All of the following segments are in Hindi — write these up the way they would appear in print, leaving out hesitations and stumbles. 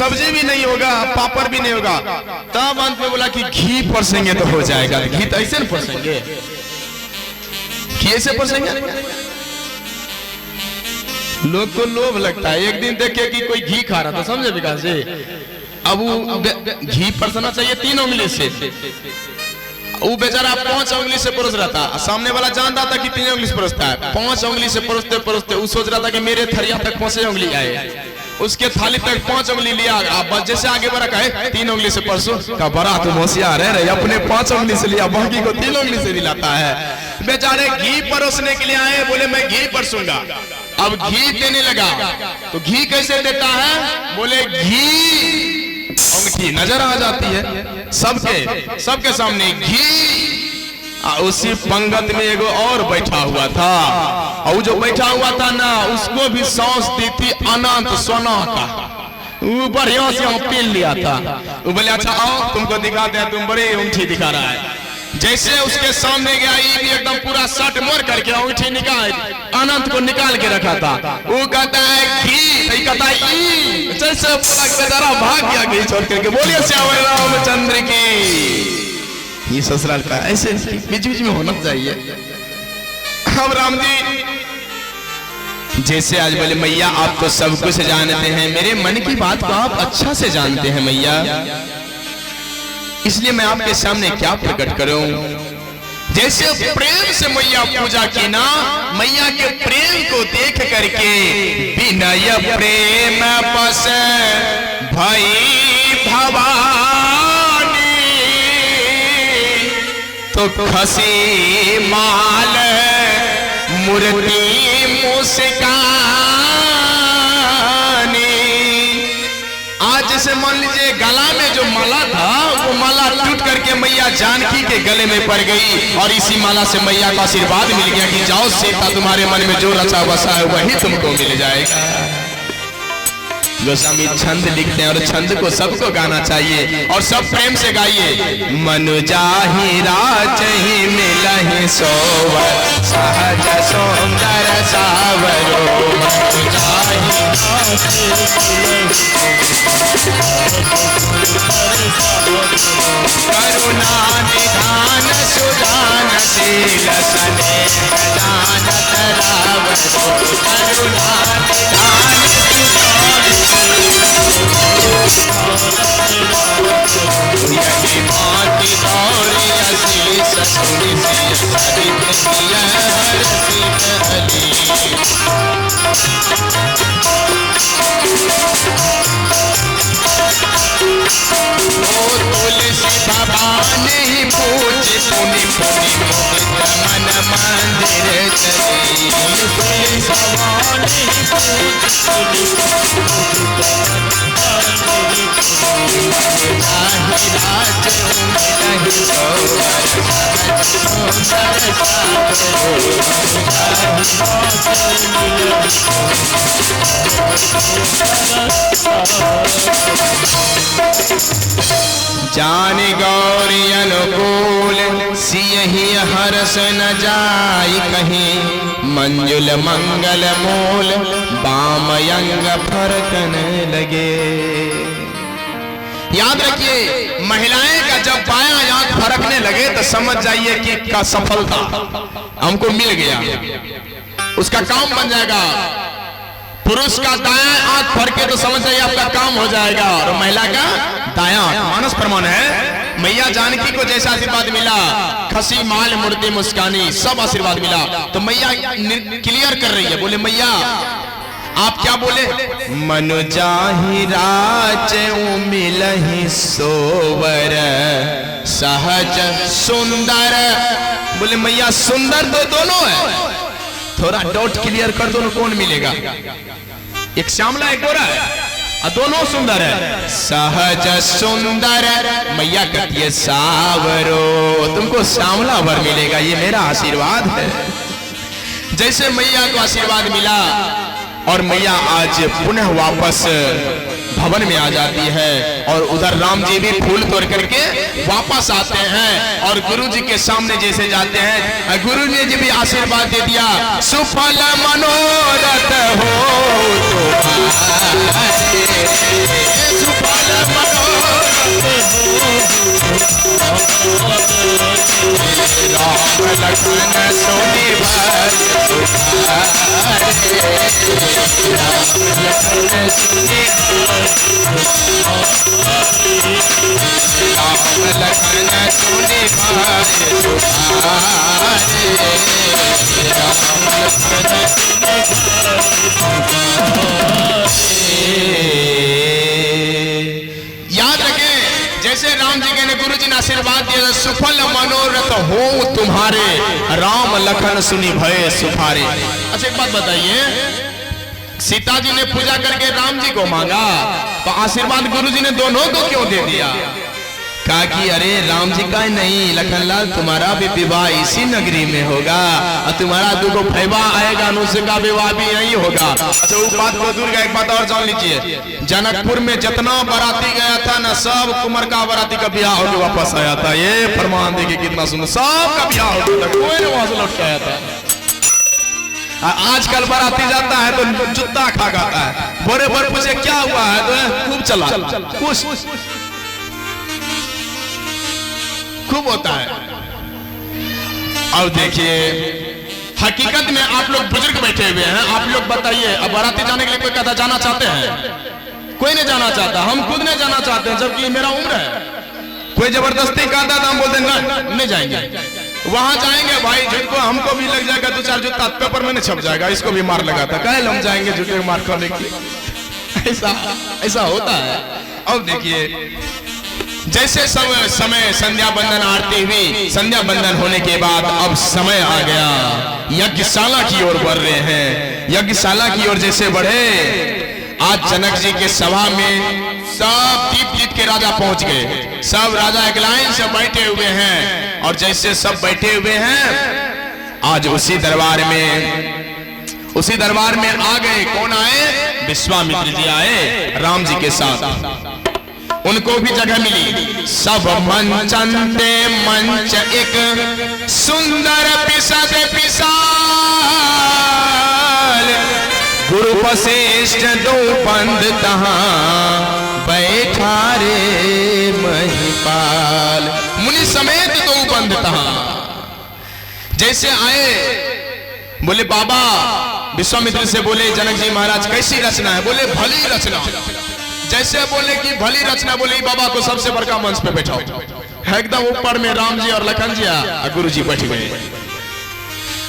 सब्जी भी नहीं होगा, पापड़ भी नहीं होगा। तब अंत में बोला कि घी परसेंगे तो हो जाएगा। घी तो ऐसे परसेंगे, घी ऐसे परसेंगे। लोग को लोभ लगता है। एक दिन देखे कि कोई घी खा रहा था, समझे विकास जी? अब वो घी परसना चाहिए 3 उंगली से, वो बेचारा 5 उंगली से परोस रहा था। सामने वाला जानता था कि 3 उंगली से परोसता है। 5 उंगली से परोसते परोसते वो सोच रहा था कि मेरे थरिया तक 5 उंगली आए, उसके थाली तक 5 उंगली लिया। अब जैसे आगे बढ़ा कहे 3 उंगली से परसो का, बड़ा तुम होशियार है, अपने 5 उंगली से लिया, बाकी को 3 उंगली से दिलाता है। बेचारे घी परोसने के लिए आए, बोले मैं घी परसूंगा। अब घी देने लगा तो घी कैसे देता है? बोले घी अंगूठी नजर आ जाती है सबके सामने घी। उसी पंगत में एगो और बैठा हुआ था, और जो बैठा हुआ था ना, उसको भी सांस दी थी अनंत सोना का। वो बढ़िया से पील लिया था। वो बोले अच्छा आओ तुमको दिखाते हैं, तुम बड़ी अंगूठी दिखा रहा है। जैसे उसके सामने गया, ये भी एकदम पूरा सट मोर करके अंगूठी निकाल, अनंत को निकाल के रखा था। वो कहता है घी, कहता है जैसे बेचारा भाग गया घी छोड़ करके। बोलिए श्याम रामचंद्र की। ये ससुराल का ऐसे बीच बीच में होना चाहिए। अब राम जी जैसे आज बोले मैया आप तो सब कुछ जानते हैं, मेरे मन की बात को आप अच्छा से जानते हैं मैया, इसलिए मैं आपके सामने क्या प्रकट करूं। जैसे प्रेम से मैया पूजा की ना, मैया के प्रेम को देख करके विनय प्रेम बस भाई भवानी, तो खसी माल मूर्ति मुस्कानी। आज जैसे मान लीजिए गला में जो माला था, वो माला टूट करके मैया जानकी के गले में पड़ गई, और इसी माला से मैया का आशीर्वाद मिल गया कि जाओ सीता तुम्हारे मन में जो रचा बसा है वही तुमको मिल जाएगा। गोस्वामी छंद लिखते हैं, और छंद को सबको गाना चाहिए और सब प्रेम से गाइए। मनु जाहि राजहि मिलहि सोवर, सहज सुंदर सावरो। मनु जाहि करुणा निधान सुदान शील स्नेह जानत रावरो। करुणा निधान यही माती दौरी असीस सुनी सी सरित किया रसी अली। ओ तुलसी भवानी ही पूज पुनि पुनि मोहित मन मंदिर चली। तुलसी भवानी ही पूज पुनि जान गौरी अनुकूल सियहि हर्ष न जाई कहीं। मंजुल मंगल मूल बामयंग फरकन लगे। याद रखिए, महिलाएं का जब बायां आंख फरकने लगे तो समझ जाइए कि का सफलता हमको मिल गया, उसका काम बन जाएगा। पुरुष का दायां आंख फरके तो समझ जाइए आपका काम हो जाएगा, और महिला का दायां। मानस प्रमाण है, मैया जानकी को जैसा आशीर्वाद मिला, खसी माल मूर्ति मुस्कानी, सब आशीर्वाद मिला। तो मैया क्लियर कर रही है, बोले मैया आप क्या बोले? मनु जाहि राज मिलहि सोवर, सहज सुंदर। बोले मैया सुंदर तो दोनों है, थोड़ा डाउट क्लियर कर दो, कौन मिलेगा? एक श्यामला एक गोरा है, और दोनों सुंदर है। सहज सुंदर मैया कहती है सावरो, तुमको श्यामला वर मिलेगा, ये मेरा आशीर्वाद है। जैसे मैया को आशीर्वाद मिला, और मैया आज पुनः वापस भवन में आ जाती है, और उधर राम जी भी फूल तोड़ करके वापस आते हैं, और गुरु जी के सामने जैसे जाते हैं, गुरु ने जी भी आशीर्वाद दे दिया, सुफल मनोरथ हो तुम्हारे। लखन सुनि भय सुधारे, राम लखन सुनि राम लखन सुनि भय सुधारे, राम लखन याद रखें, जैसे राम जी के ने गुरु जी ने आशीर्वाद दिया, सुफल मनोरथ हो तुम्हारे, राम लखन सुनि भय सुधारे। अच्छा एक बात बताइए, सीता जी ने पूजा करके राम जी को मांगा, तो आशीर्वाद गुरु जी ने दोनों को क्यों दे दिया? कहा कि अरे राम जी का ही नहीं लखनलाल, तुम्हारा भी विवाह इसी नगरी में होगा, और तुम्हारा दुगो भैया आएगा, उसका विवाह भी यही होगा। अच्छा वो बात को दूर गया, एक बात और जान लीजिए, जनकपुर में जितना बाराती गया था ना, सब कुंवर का बाराती का ब्याह होकर वापस आया था। ये प्रमाण देखिए कितना सुंदर, सब का ब्याह हो गया था, कोई नहीं वहां से लौट के आया था। आजकल बाराती जाता है तो जूता खा जाता है, बड़े बड़े पूछे क्या हुआ है तो खूब चला कुछ खूब होता है। और देखिए हकीकत में आप लोग बुजुर्ग बैठे हुए हैं, आप लोग बताइए, अब बाराती जाने के लिए कोई कहता जाना चाहते हैं? कोई नहीं जाना चाहता, हम खुद नहीं जाना चाहते हैं, जबकि मेरा उम्र है। कोई जबरदस्ती कहता था, हम बोलते नहीं जाएंगे, वहां जाएंगे भाई, जिनको हमको भी लग जाएगा 2-4 जूता, पेपर में नहीं छप जाएगा, इसको भी मार लगाता, कहे हम जाएंगे जूते मार खाने की। ऐसा होता है। अब देखिए जैसे समय संध्या बंदन आरती हुई, संध्या बंदन होने के बाद अब समय आ गया, यज्ञशाला की ओर बढ़ रहे हैं। यज्ञशाला की ओर जैसे बढ़े, आज जनक जी के सभा में सब जीत के राजा पहुंच गए, सब राजा एक लाइन से बैठे हुए हैं, और जैसे सब बैठे हुए हैं, आज उसी दरबार में आ गए। कौन आए? विश्वामित्र जी आए राम जी के साथ, उनको भी जगह मिली। सब मंचंते मंच एक सुंदर पिसद पिसाल, गुरु वशिष्ठ दो बंद तहां बैठा रे महिपाल, मुनि समेत दो बंद तहां। जैसे आए बोले बाबा, विश्वामित्र से बोले जनक जी महाराज कैसी रचना है? बोले भली रचना। जैसे बोले कि भली रचना, बोले बाबा को सबसे बड़का मंच पे बैठाओ, एकदम ऊपर में राम जी और लखन जी और गुरु जी बैठ गए।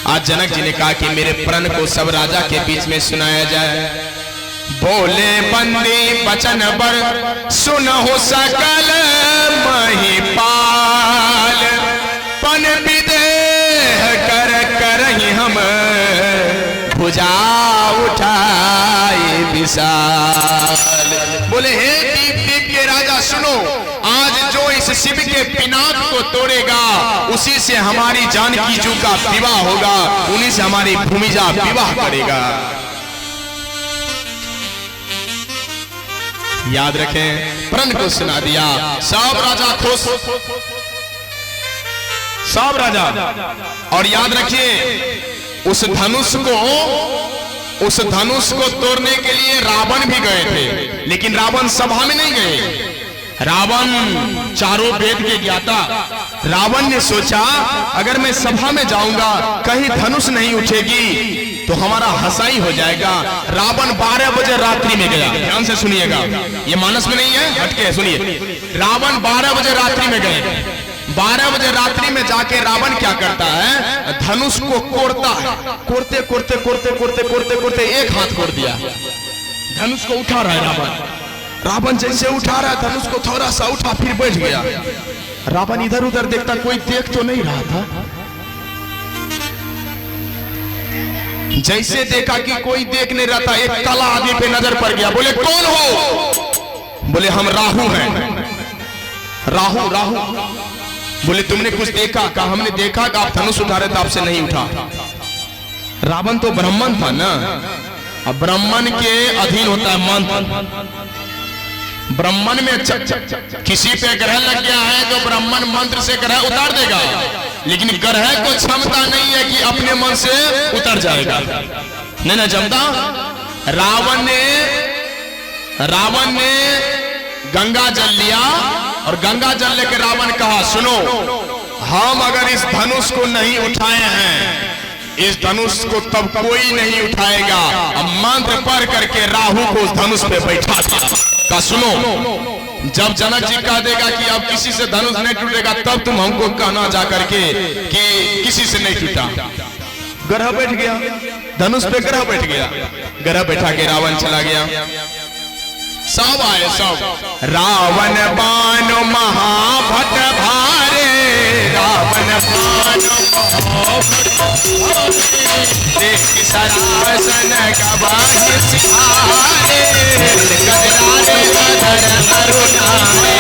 आज जनक जी ने कहा कि मेरे प्रण को सब राजा के बीच में सुनाया जाए। बोले बंदी वचन बर सुनहु सकल महिपाल, पन विदेह कर करहि हम भुजा उठाए विशाल। बोले हे दीप दीप के राजा सुनो, आज जो इस शिव के पिनाक को तोड़ेगा, उसी से हमारी जानकी जू का विवाह होगा, उन्हीं से हमारी भूमिजा विवाह करेगा। याद रखें, प्रण को सुना दिया, सब राजा खुश, सब राजा। और याद रखिए उस धनुष को तोड़ने के लिए रावण भी गए थे, लेकिन रावण सभा में नहीं गए। रावण चारों वेद के ज्ञाता, रावण ने सोचा अगर मैं सभा में जाऊंगा कहीं धनुष नहीं उठेगी तो हमारा हंसाई हो जाएगा। रावण 12 बजे रात्रि में गया, ध्यान से सुनिएगा, ये मानस में नहीं है, हटके सुनिए। रावण 12 बजे रात्रि में गए। 12 बजे रात्रि में जाके रावण क्या करता है? धनुष को कोड़ता है, कोड़ते कोड़ते कोड़ते कोड़ते कोड़ते कोड़ते एक हाथ कोड़ दिया, धनुष को उठा रहा है रावण। रावण जैसे उठा रहा है धनुष को, थोड़ा सा उठा फिर बैठ गया। रावण इधर उधर देखता, कोई देख तो नहीं रहा था। जैसे देखा कि कोई देख नहीं रहा था, एक काला आदमी पे नजर पड़ गया। बोले कौन हो? बोले हम राहु हैं। राहु राहु। बोले तुमने कुछ देखा? कहा हमने देखा कि आप धनुष उठा रहे थे, आपसे नहीं उठा। रावण तो ब्राह्मण था ना, अब ब्राह्मण के अधीन होता है मंत्र। ब्राह्मण में किसी पे ग्रह लग गया है तो ब्राह्मण मंत्र से ग्रह उतार देगा, लेकिन ग्रह को क्षमता नहीं है कि अपने मन से उतर जाएगा, नहीं ना क्षमता। रावण ने गंगा जल लिया और गंगा जल लेकर रावण कहा सुनो, हम अगर इस धनुष को नहीं उठाए हैं, इस धनुष को तब कोई नहीं उठाएगा। अब मंत्र पढ़ करके राहु को उस धनुष पे बैठा दिया। का सुनो, जब जनक जी कह देगा कि अब किसी से धनुष नहीं टूटेगा, तब तुम हमको कहना जा करके कि किसी से नहीं टूटा। ग्रह बैठ गया, धनुष पे ग्रह बैठ गया, ग्रह बैठा के रावण चला गया। सब आए सब। रावण बाण महाभट भारे, रावण बाण देख सरासन गवाही सिहारे, गजरारे बदर अरुणारे,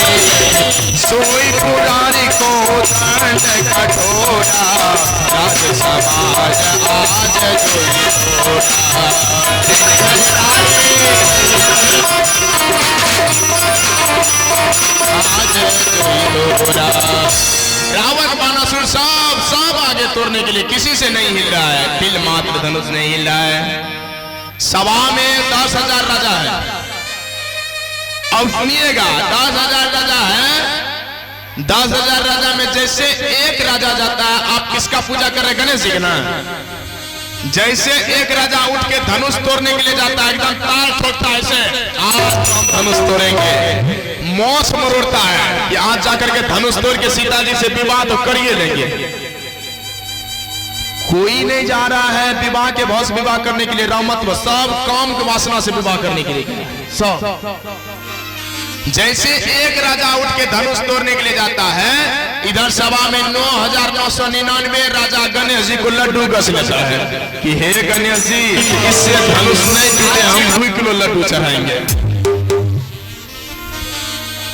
सोई पुरारी को दंड कठोरा, राज समाज आज जोई थोड़ा। रावण बाणासुर सब आगे तोड़ने के लिए किसी से नहीं हिल रहा है, तिल मात्र धनुष नहीं हिल रहा है। सभा में 10,000 राजा है। अब सुनिएगा, 10,000 राजा है। 10,000 राजा में जैसे एक राजा जाता है, आप किसका पूजा कर रहे? गणेश जी का ना। जैसे एक राजा उठ के धनुष तोड़ने के लिए जाता है, एकदम ताल ठोकता है ऐसे, आज हम धनुष तोड़ेंगे, मौस मरोड़ता है कि आज जाकर के धनुष तोड़ के सीता जी से विवाह तो करिए लेंगे। कोई नहीं जा रहा है विवाह के भौस विवाह करने के लिए, रामत्व सब काम की वासना से विवाह करने के लिए सब। जैसे एक राजा उठ के धनुष तोड़ने के लिए जाता है, इधर सभा में 9,999 राजा गणेश जी को लड्डू घस लेता है कि हे गणेश जी, इससे धनुष नहीं टूटे, हम 2 किलो लड्डू चढ़ाएंगे।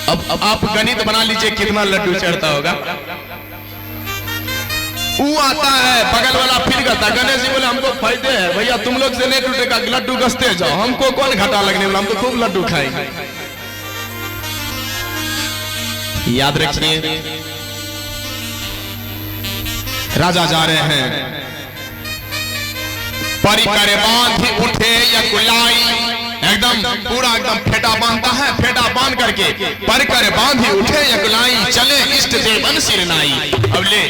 अब आप गणित बना लीजिए कितना लड्डू चढ़ता होगा। वो आता है, बगल वाला फिर कहता है, गणेश जी बोले हमको फायदे है भैया, तुम लोग से नहीं टूटेगा, लड्डू घसते जाओ, हमको कौन घाटा लगने वाला, हम तो खूब लड्डू खाएंगे। याद रखिए, राजा जा रहे हैं, परिकर बांध उठे या कुलाई, एकदम पूरा एकदम फेटा बांधता है, फेटा बांध करके परिकर बांधी उठे या कुलाई, चले इष्ट देवन सिरनाई। अब ले,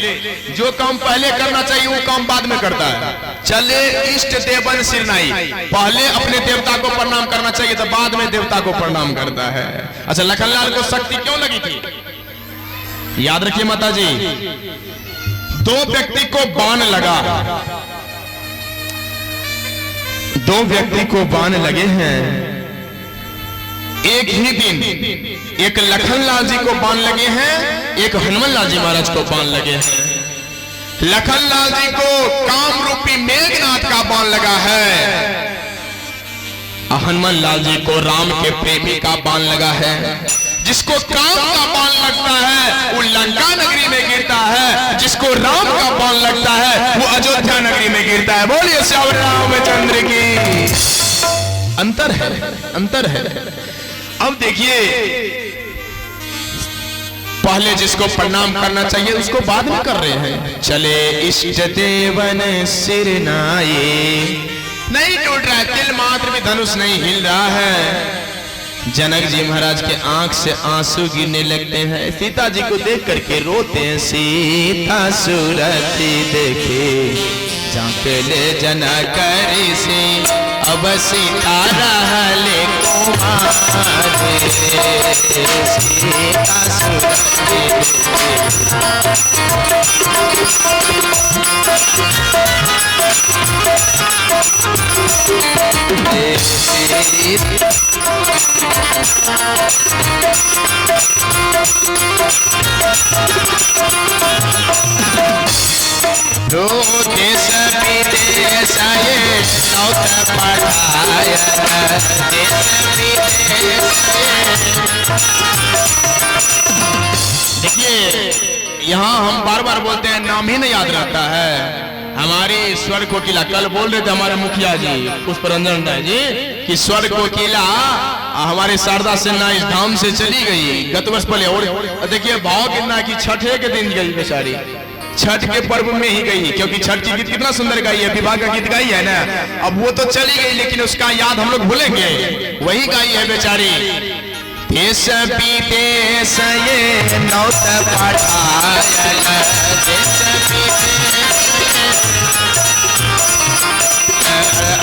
जो काम पहले करना चाहिए वो काम बाद में करता है। चले इष्ट देवन सिरनाई, पहले अपने देवता को प्रणाम करना चाहिए तो बाद में देवता को प्रणाम करता है। अच्छा, लखनलाल को शक्ति क्यों लगी थी? याद रखिए माता जी, 2 व्यक्ति को बाण लगा, 2 व्यक्ति को बाण लगे हैं एक ही दिन। एक लखनलाल जी को बाण लगे हैं, एक हनुमान लाल जी महाराज को बाण लगे हैं। लखनलाल जी को काम रूपी मेघनाथ का बाण लगा है, हनुमान लाल जी को राम के प्रेमी का बाण लगा है। जिसको काम का बाण लगता है वो लंका नगरी में गिरता है, जिसको राम का बाण लगता है वो अयोध्या नगरी में गिरता है। बोलिए श्याम रामचंद्र की। अंतर है, अंतर है। अब देखिए, पहले जिसको प्रणाम करना चाहिए उसको बाद में कर रहे हैं। चले इष्ट देवन सिरनाए, नहीं टूट रहा है, तिल मात्र भी धनुष नहीं हिल रहा है। जनक जी महाराज के आंख से आंसू गिरने लगते हैं, सीता जी को देख करके रोते हैं। सीता सूरती देखे झांक ले जनक से, अब सीता रहले कुमार, सीता सूरती देश विदेश नौत पढ़ाय, देश विदेश। देखिए, यहाँ हम बार बार बोलते हैं, नाम ही नहीं याद रहता है। हमारी स्वर कोकिला, कल बोल रहे थे हमारे मुखिया जी पुष्परंजन राय जी कि स्वर कोकिला हमारे शारदा सिन्हा इस धाम से चली गई गत वर्ष पहले। और देखिए भाव कितना कि छठे के दिन गई बेचारी, छठ के पर्व में ही गई, क्योंकि छठ की गीत कितना सुंदर गाई है, विवाह का गीत गाई है ना। अब वो तो चली गई, लेकिन उसका याद हम लोग भूलेंगे, वही गाई है बेचारी। देश विदेश ये नौत पठायल, देश विदेश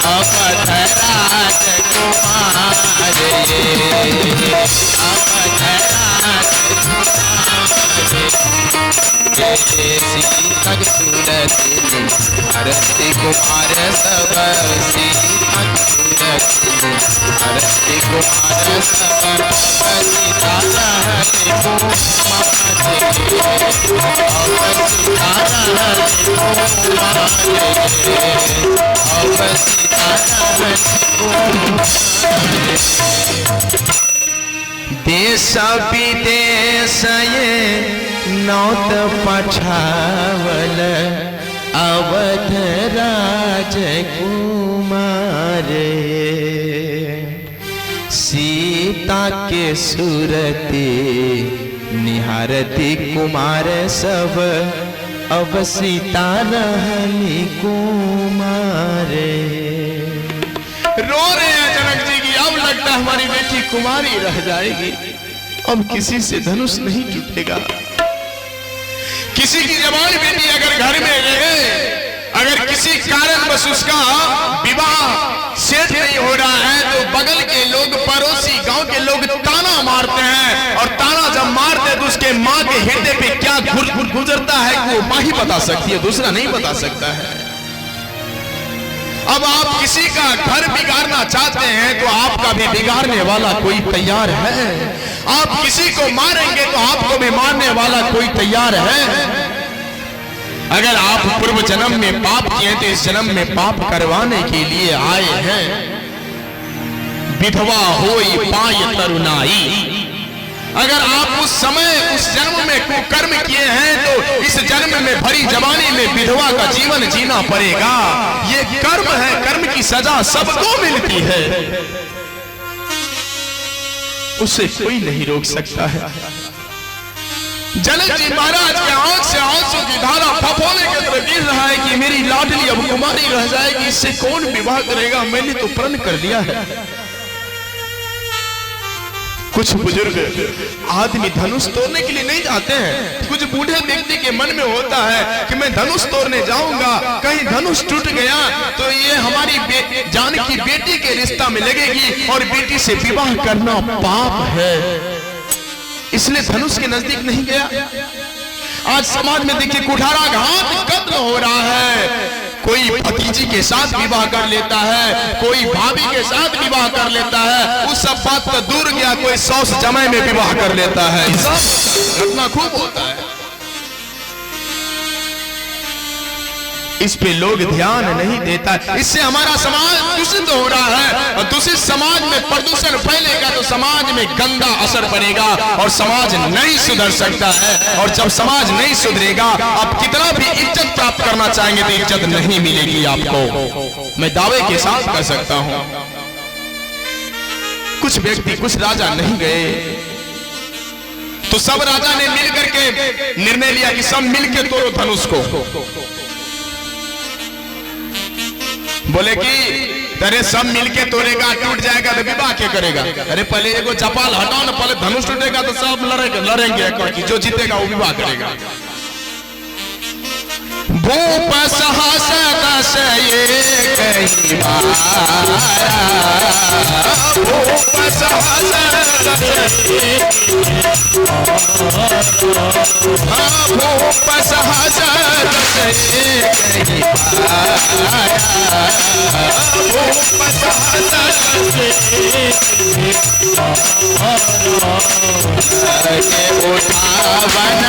अवध राजकुमार ये, अवध राजकुमार सीतक सूरत भरती कुमार सब, सीतक सूरत भरती कुमार सब, सीता रहते कुमार देश विदेश ये नौत पठावल, अवध राजकुमार सीता के सूरते निहारती कुमार सब, अब सीता रहनी कुमार। रो रहे हैं जनक जी की अब लगता है हमारी बेटी कुमारी रह जाएगी, अब किसी से धनुष नहीं टूटेगा। किसी की जवान बेटी अगर घर में रहे, अगर किसी कारणवश उसका विवाह सेट नहीं हो रहा है, तो बगल के लोग, पड़ोसी गांव के लोग ताना मारते हैं, और ताना जब मारते हैं तो उसके माँ के हृदय पे क्या गुजरता है वो माँ ही बता सकती है, दूसरा नहीं बता सकता है। अब आप किसी का घर बिगाड़ना चाहते हैं तो आपका भी बिगाड़ने वाला कोई तैयार है। आप किसी को मारेंगे तो आपको भी मारने वाला कोई तैयार है। अगर आप पूर्व जन्म में पाप किए तो इस जन्म में पाप करवाने के लिए आए हैं। विधवा होई पाय तरुणाई, अगर आप उस समय उस जन्म में कुकर्म किए हैं तो इस जन्म में भरी जवानी में विधवा का जीवन जीना पड़ेगा। ये कर्म है, कर्म की सजा सबको मिलती है, उसे कोई नहीं रोक सकता है। जनक जी महाराज के आंख से आंसू की धारा फफोले के तरह गिर रहा है कि मेरी लाडली अब कुमारी रह जाएगी, इससे कौन विवाह करेगा, मैंने तो प्रण कर लिया है। कुछ बुजुर्ग आदमी धनुष तोड़ने के लिए नहीं जाते हैं। कुछ बूढ़े व्यक्ति के मन में होता है कि मैं धनुष तोड़ने जाऊंगा, कहीं धनुष टूट गया तो ये हमारी जान की बेटी के रिश्ता में लगेगी और बेटी से विवाह करना पाप है, इसलिए धनुष के नजदीक नहीं गया। आज समाज में देखिए कुठाराघात कत्ल हो रहा है। कोई भतीजी के साथ विवाह कर लेता है, कोई भाभी के साथ विवाह कर लेता है, उस सब बात तो दूर गया, कोई सौस जमाई में विवाह कर लेता है। घटना खूब होता है। इस पे लोग ध्यान नहीं देता, इससे हमारा समाज दूषित हो रहा है। और दूषित समाज में प्रदूषण फैलेगा तो समाज में गंदा असर पड़ेगा और समाज नहीं सुधर सकता है। और जब समाज नहीं सुधरेगा, आप कितना भी इज्जत प्राप्त करना चाहेंगे तो इज्जत नहीं मिलेगी आपको, मैं दावे के साथ कर सकता हूं। कुछ व्यक्ति, कुछ राजा नहीं गए तो सब राजा ने मिलकर के निर्णय लिया कि सब मिलकर तोड़ो धनुष को। बोले कि अरे सब मिलके तोड़ेगा, टूट जाएगा तो विवाह क्या करेगा। अरे पहले एगो चपाल हटाओ ना, पहले धनुष टूटेगा तो सब लड़ेंगे कि जो जीतेगा वो विवाह करेगा। भूप सहस दस एक भूप सहस भूप सहस उठावन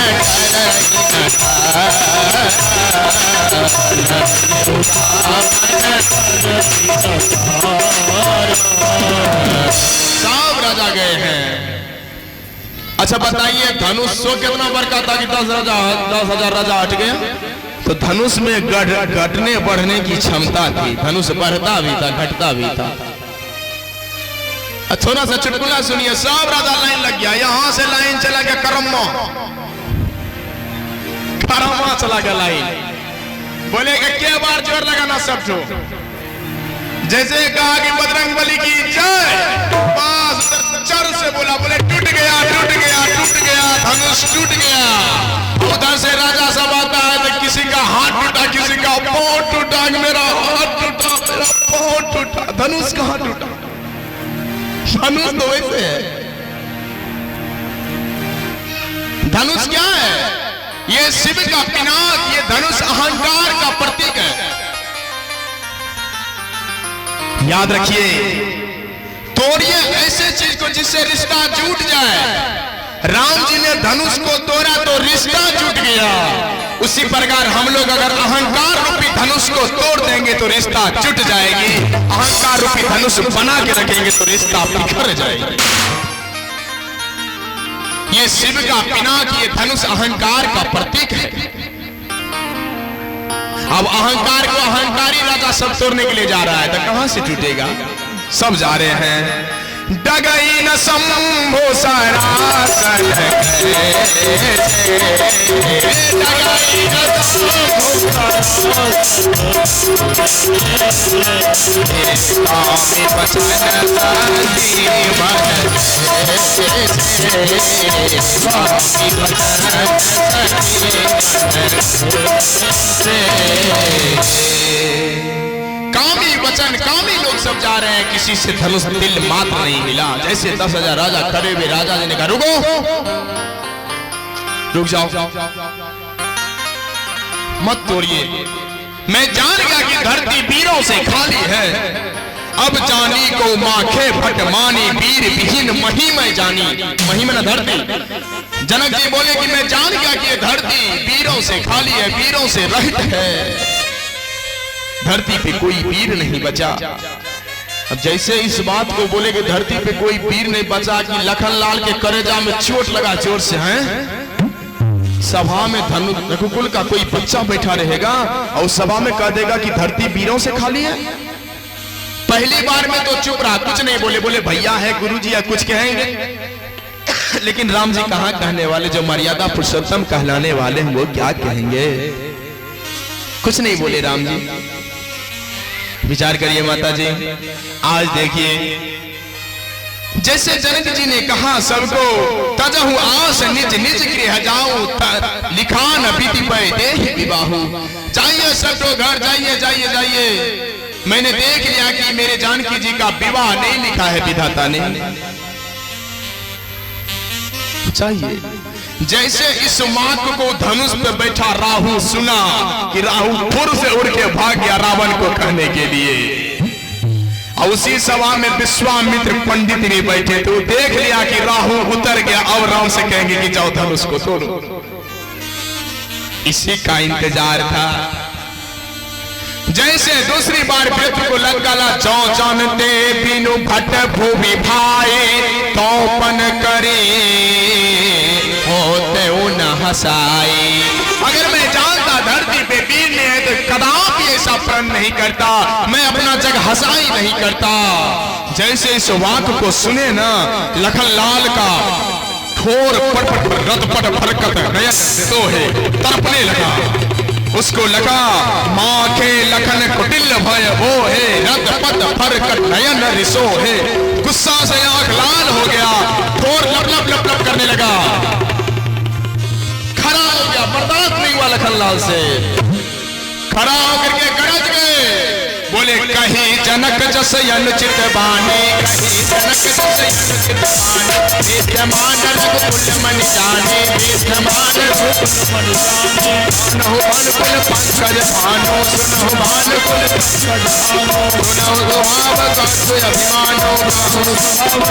सब राजा गए हैं। अच्छा बताइए धनुष सो कितना बड़का था कि 10,000 राजा हट गया? तो धनुष में घटने बढ़ने की क्षमता थी, धनुष बढ़ता भी था घटता भी था। थोड़ा सा चुटकुला सुनिए, सब राजा लाइन लग गया, यहां से लाइन चला गया करम्मा चला गया लाइन। बोले कि क्या बार जोर लगाना सब जो, जैसे कहा कि बजरंग बली की जय, बस जोर से बोला, बोले टूट गया टूट गया टूट गया, धनुष टूट गया। उधर से राजा सब आता है तो किसी का हाथ टूटा, किसी का पांव टूटा, मेरा हाथ टूटा, मेरा पांव टूटा। धनुष कहाँ टूटा? धनुष तो वैसे है। धनुष क्या है? ये शिव का पिनाक, ये धनुष अहंकार का प्रतीक है। याद रखिए, तोड़िए ऐसे चीज को जिससे रिश्ता टूट जाए। राम जी ने धनुष को तोड़ा तो रिश्ता टूट गया। उसी प्रकार हम लोग अगर अहंकार रूपी धनुष को तोड़ देंगे तो रिश्ता टूट जाएगी। अहंकार रूपी धनुष बना के रखेंगे तो रिश्ता बिखर जाएगी। ये शिव का पिनाक, ये धनुष अहंकार का प्रतीक है। अब अहंकार को अहंकारी राजा सब तोड़ने के लिए जा रहा है तो कहां से टूटेगा? सब जा रहे हैं। डगई न शंभो सरासन, डगई न शंभो कामी वचन, कामी लोग सब जा रहे हैं, किसी से धनुष दिल मात्र नहीं मिला। जैसे 10,000 राजा खड़े हुए, राजा जी ने कहा रुको, रुक जाओ, मत तोड़िए। मैं जान गया कि धरती वीरों से खाली है। अब जानी को माखे फट मानी, वीर विहीन मही में जानी। मही में न धरती। जनक जी बोले कि मैं जान गया कि धरती वीरों से खाली है, वीरों से रहित है। धरती पे कोई वीर नहीं बचा। अब जैसे इस बात को बोले कि धरती पे कोई वीर नहीं बचा कि लखनलाल के कलेजा में चोट लगा जोर से है। सभा में रघुकुल का कोई बच्चा बैठा रहेगा और सभा में कह देगा कि धरती वीरों से खाली है। पहली बार में तो चुप रहा, कुछ नहीं बोले। बोले भैया है गुरुजी या कुछ कहेंगे। लेकिन राम जी कहाँ कहने वाले, जो मर्यादा पुरुषोत्तम कहलाने वाले हैं वो क्या कहेंगे? कुछ नहीं बोले राम जी। विचार करिए माता जी, आज देखिए जैसे जनक जी ने कहा सबको तजहु आस निज निज गृह जाऊं, लिखान बीति पे देह विवाहु। जाइए सब लोग घर, जाइए जाइए जाइए। मैंने देख लिया कि मेरे जानकी जी का विवाह नहीं लिखा है विधाता ने। चाहिए जैसे इस मार्ग को धनुष पे बैठा राहु सुना कि राहु फुर से उड़ के भाग गया रावण को कहने के लिए। और उसी सभा में विश्वामित्र पंडित भी बैठे तो देख लिया कि राहु उतर गया। अब राम से कहेंगे कि जाओ धनुष को तोड़ो। इसी का इंतजार था। जैसे दूसरी बार पृथ्वी को ललकाला, जो जानते बिनु भट्ट भूमि भाई तोपन करे होते उन हसाई। अगर मैं जानता धरती पे वीर ने है तो कदापि ऐसा प्रण नहीं करता, मैं अपना जग हसाई नहीं करता। जैसे इस वाक को सुने ना, लखनलाल का ठोर पटपट रतपट फरकत नयन सोहे तड़पने लगा। उसको लगा माँ के लखन कुटिल भय वो है, रतपट फरकत नयन रिसो है। गुस्सा से आंख लाल हो गया, ठोर लप लप लप लप करने लगा। खड़ा हो गया, बर्दाश्त नहीं हुआ लखनलाल से। खड़ा होकर के गरज गए, बोले कहीं जनक जस अनुचित बानी, कहीं जनक जस अनुचित बानी। विद्यमान रघुकुल मन जाने, विद्यमान रघुकुल मन जाने। सुनहु भानुकुल पंकज भानो, सुनहु भानुकुल पंकज भानो। सुनहु भाव कस्तु अभिमानो, बाहु स्वभाव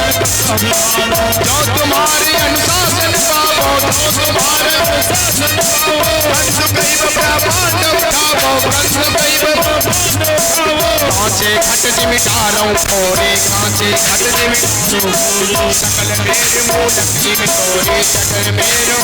अभिमानो। जो तुम्हारे अनुशासन पावो, जो तुम्हारे अनुशासन पावो। कंस कैव पांडव खावो, कंस कैव कांचे घट जिमिटारो फोरे, कांचे घट जिमिटारो फोरे। सकल मेरे मूलक जिमिटोरे, सकल मेरो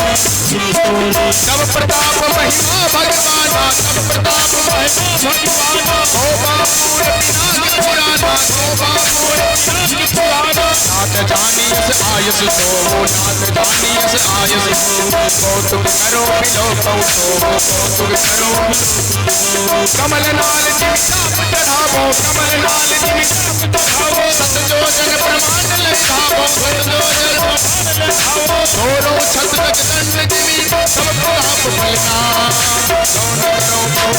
तब प्रताप महिमा भगवाना, तब प्रताप महिमा भगवाना। हो बापूर पिनाक पुराना, हो बापूर पिनाक पुराना। नाथ जानियस आयस सोवो, नाथ जानियस आयस कौतुक करो बिलो कौतुक करो कमल नाल जिमिताप चढ़ावो कमल नाल जिमिताप चढ़ावो सतजोजन प्रमाण लिखावो सतजोजन प्रमाण लिखावो छोड़ो छत तक दंड जिमि सब प्रताप बलना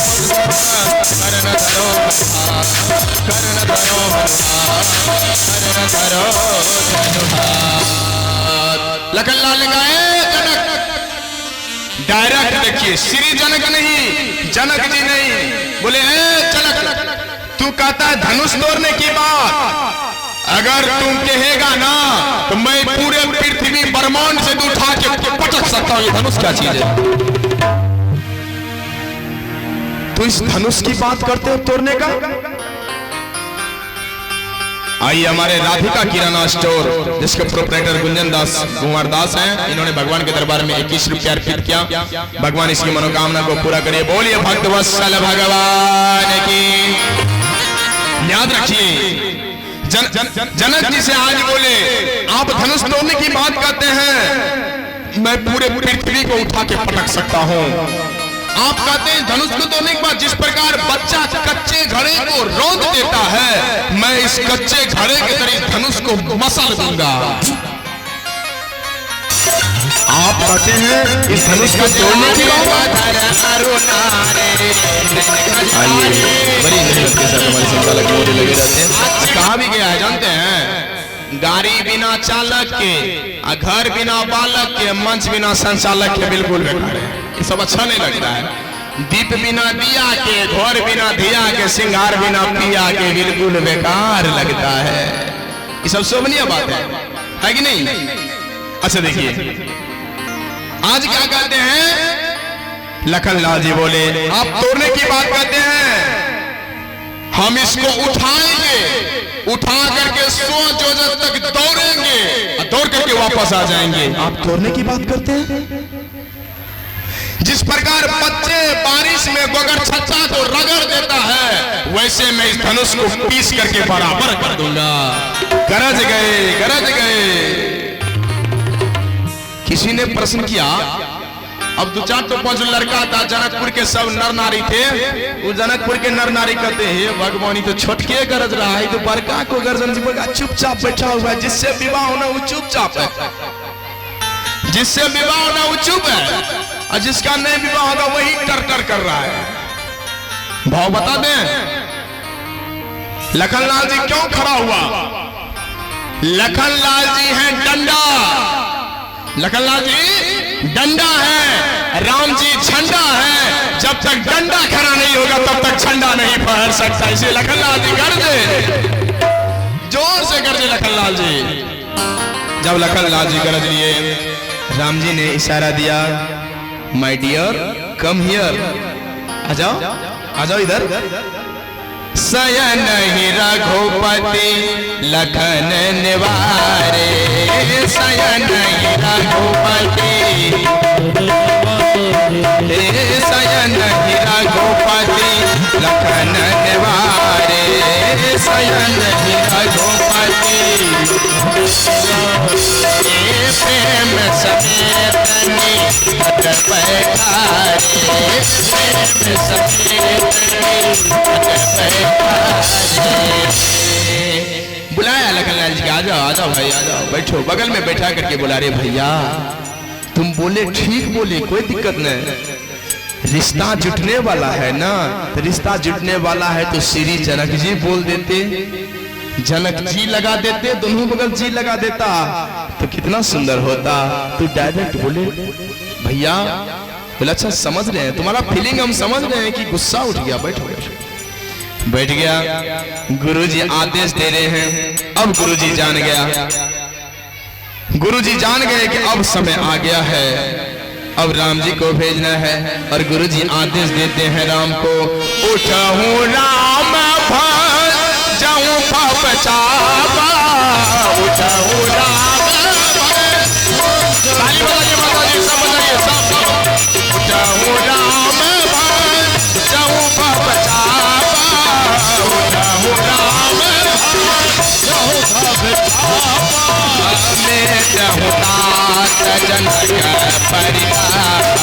कर्ण धरो कर्ण धरो लखन लाल गाए जनक। डायरेक्ट देखिए, श्री जनक नहीं, जनक जी नहीं, बोले जनक तू कहता है धनुष तोड़ने की बात, अगर तुम कहेगा ना तो मैं पूरे पृथ्वी ब्रह्मांड से उठा के पटक सकता हूं। ये धनुष क्या चीज है? तो इस धनुष की बात करते हो तोड़ने का? आइए हमारे राधिका किराना स्टोर जिसके प्रोप्राइटर गुंजन दास कुंवर दास हैं, इन्होंने भगवान के दरबार में 21 रुपया अर्पित किया। भगवान इसकी मनोकामना को पूरा करिए। बोलिए भक्तवत्सल भगवान की। याद रखिए जनक जी से आज बोले आप धनुष तोड़ने की बात करते हैं, मैं पूरे पृथ्वी को उठा के पटक सकता हूं। आप कहते हैं धनुष को तोड़ने के बाद जिस प्रकार बच्चा कच्चे घड़े को रौंद देता है, मैं इस कच्चे घड़े के तरह धनुष को मसल दूंगा। आप कहते हैं इस धनुष को तोड़ने की बात। आइए बड़ी मेहनत के साथ हमारे संचालक मोदी लगे रहते हैं। कहा भी गया है जानते हैं, गाड़ी बिना चालक के, घर बिना बालक के, मंच बिना संचालक के बिल्कुल बेकार है। ये सब अच्छा नहीं लगता है। दीप बिना दिया के, घर बिना धिया के, श्रृंगार बिना पिया के बिल्कुल बेकार लगता है। ये सब शोभनीय बात है कि नहीं? अच्छा देखिए आज क्या कहते हैं, लखन लाल जी बोले आप तोड़ने की बात कहते हैं, हम इसको उठाएंगे, उठा करके 100 जोजन तक दौड़ेंगे और दौड़ करके वापस आ जाएंगे। आप तोड़ने की बात करते हैं? जिस प्रकार बच्चे बारिश में गोगर छत्ता को रगड़ देता है, वैसे मैं इस धनुष को पीस करके बराबर कर दूंगा। गरज गए गरज गए। किसी ने प्रश्न किया, अब 2-4 तो 5 लड़का था, जनकपुर के सब नर नारी थे। वो जनकपुर के नर नारी कहते हैं भगवानी तो छोटके गरज रहा है, तो बड़का को गर्जन चुपचाप बैठा हुआ है, जिससे विवाह होना वो चुपचाप है, जिससे विवाह होना वो चुप है, और जिसका नहीं विवाह होगा वही टर कर रहा है। भाव बता दें लखनलाल जी क्यों खड़ा हुआ? लखनलाल जी हैं डंडा, लखनलाल जी डंडा है, राम जी झंडा है। जब तक डंडा खड़ा नहीं होगा तब तक झंडा नहीं फहर सकता। इसे लखनलाल जी गरजे, जोर से गरजे लखनलाल जी। जब लखनलाल जी गरज लिए, राम जी ने इशारा दिया, माय डियर कम हियर, आ जाओ इधर। शयन ही रघुपति लखन निवारे, शयन ही रघुपति, शयन ही रघुपति लखन निवारे, शयन ही रघुपति प्रेम समेत हट पैठारे, प्रेम समेत हट पैठारे। बुलाया लखनलाल जी, आ जाओ भाई, आ जाओ, बैठो। बगल में बैठा करके बुला रहे, भैया तुम बोले ठीक बोले, कोई दिक्कत नहीं, रिश्ता जुटने वाला है ना, तो रिश्ता जुटने वाला है तो श्री जनक जी बोल देते, जनक जी लगा देते, दोनों बगल जी लगा देता तो कितना सुंदर होता। तू डायरेक्ट बोले भैया, बोले अच्छा समझ रहे हैं, तुम्हारा फीलिंग हम समझ रहे हैं कि गुस्सा उठ गया। बैठो बैठ गया। गुरुजी आदेश दे रहे हैं, अब गुरुजी जान गया, गुरुजी जान गए कि अब समय आ गया है, अब राम जी को भेजना है। और गुरुजी आदेश देते हैं राम को, उठूं राम जाऊं बचावा, उठूं राम, ताली बजाइए माताजी, सब बजाइए, सब उठूं राम जाऊं बचावा, उठूं राम जाऊं बचावा, मैं जाऊं तात जनक परिताप